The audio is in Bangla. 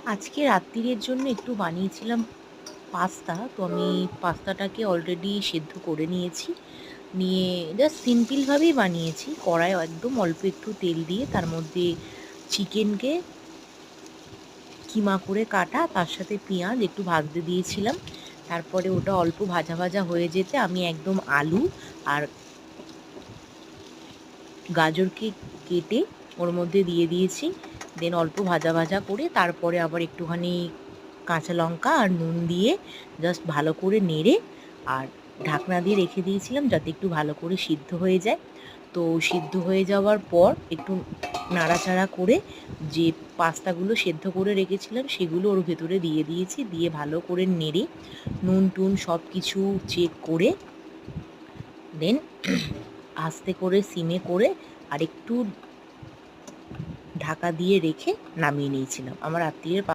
আজকে রাত্তিরের জন্য একটু বানিয়েছিলাম পাস্তা। তো আমি পাস্তাটাকে অলরেডি সেদ্ধ করে নিয়েছি। নিয়ে জাস্ট সিম্পলভাবেই বানিয়েছি। কড়ায় একদম অল্প একটু তেল দিয়ে তার মধ্যে চিকেনকে কিমা করে কাটা, তার সাথে পেঁয়াজ একটু ভাজতে দিয়েছিলাম। তারপরে ওটা অল্প ভাজা ভাজা হয়ে যেতে আমি একদম আলু আর গাজরকে কেটে ওর মধ্যে দিয়ে দিয়েছি। দেন অল্প ভাজা ভাজা করে তারপরে আবার একটুখানি কাঁচা লঙ্কা আর নুন দিয়ে জাস্ট ভালো করে নেড়ে আর ঢাকনা দিয়ে রেখে দিয়েছিলাম যাতে একটু ভালো করে সিদ্ধ হয়ে যায়। তো সিদ্ধ হয়ে যাওয়ার পর একটু নাড়াচাড়া করে যে পাস্তাগুলো সেদ্ধ করে রেখেছিলাম সেগুলো ওর ভেতরে দিয়ে দিয়েছি। দিয়ে ভালো করে নেড়ে নুন টুন সব কিছু চেক করে দেন আস্তে করে সিমে করে আর একটু ঢাকা দিয়ে রেখে নামিয়ে নিয়েছিলাম। আমার রাত্তিরের